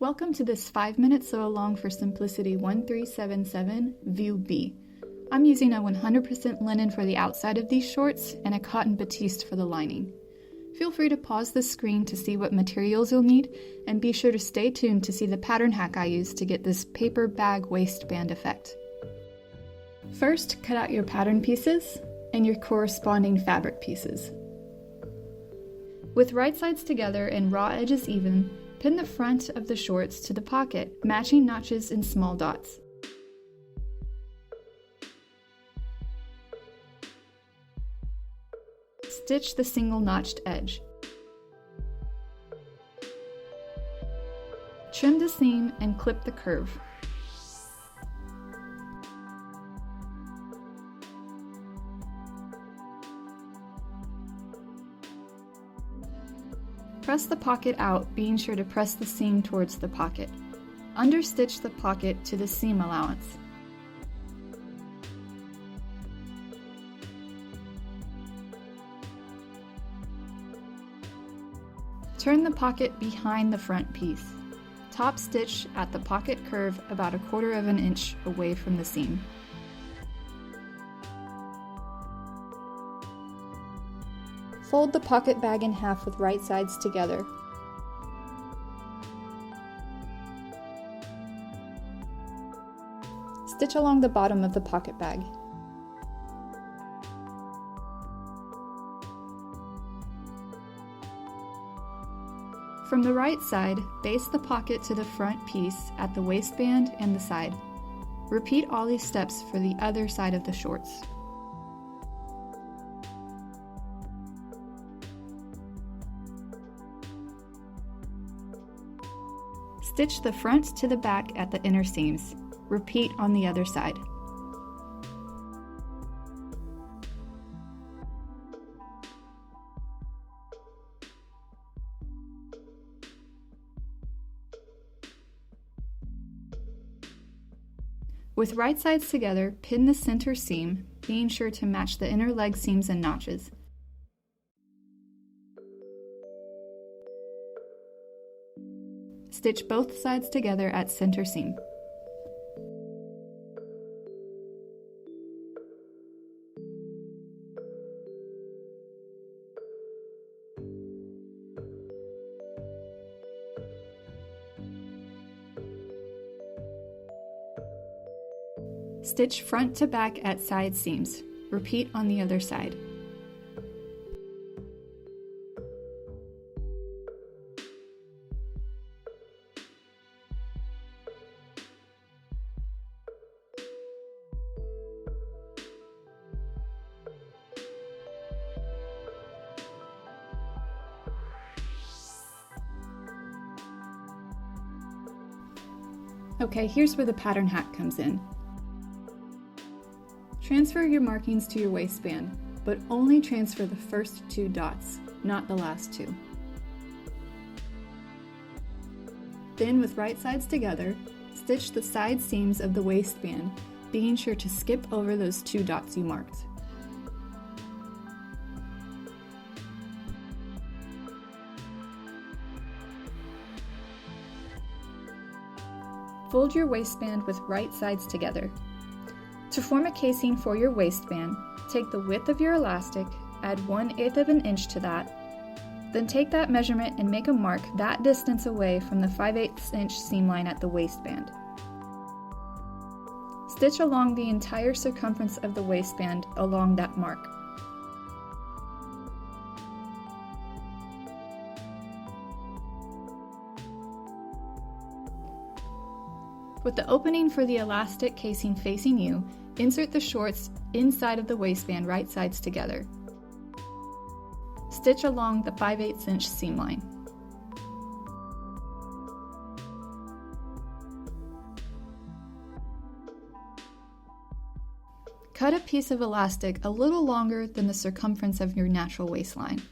Welcome to this 5-minute sew-along for Simplicity 1377, View B. I'm using a 100% linen for the outside of these shorts and a cotton batiste for the lining. Feel free to pause the screen to see what materials you'll need, and be sure to stay tuned to see the pattern hack I used to get this paper bag waistband effect. First, cut out your pattern pieces and your corresponding fabric pieces. With right sides together and raw edges even, pin the front of the shorts to the pocket, matching notches in small dots. Stitch the single notched edge. Trim the seam and clip the curve. Press the pocket out, being sure to press the seam towards the pocket. Understitch the pocket to the seam allowance. Turn the pocket behind the front piece. Top stitch at the pocket curve about 1/4 inch away from the seam. Fold the pocket bag in half with right sides together. Stitch along the bottom of the pocket bag. From the right side, baste the pocket to the front piece at the waistband and the side. Repeat all these steps for the other side of the shorts. Stitch the front to the back at the inner seams. Repeat on the other side. With right sides together, pin the center seam, being sure to match the inner leg seams and notches. Stitch both sides together at center seam. Stitch front to back at side seams. Repeat on the other side. Okay, here's where the pattern hack comes in. Transfer your markings to your waistband, but only transfer the first 2 dots, not the last 2. Then, with right sides together, stitch the side seams of the waistband, being sure to skip over those 2 dots you marked. Fold your waistband with right sides together. To form a casing for your waistband, take the width of your elastic, add 1/8 inch to that, then take that measurement and make a mark that distance away from the 5/8 inch seam line at the waistband. Stitch along the entire circumference of the waistband along that mark. With the opening for the elastic casing facing you, insert the shorts inside of the waistband right sides together. Stitch along the 5/8 inch seam line. Cut a piece of elastic a little longer than the circumference of your natural waistline.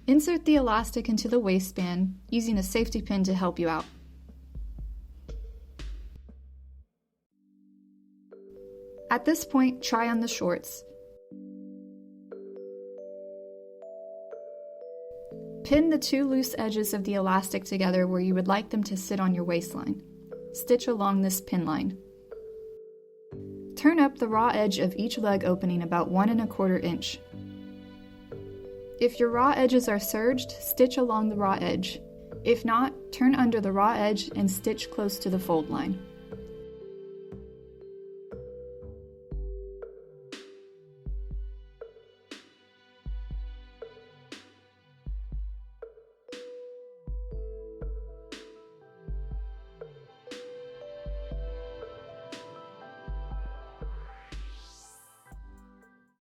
Insert the elastic into the waistband using a safety pin to help you out. At this point, try on the shorts. Pin the two loose edges of the elastic together where you would like them to sit on your waistline. Stitch along this pin line. Turn up the raw edge of each leg opening about 1 1/4 inch. If your raw edges are serged, stitch along the raw edge. If not, turn under the raw edge and stitch close to the fold line.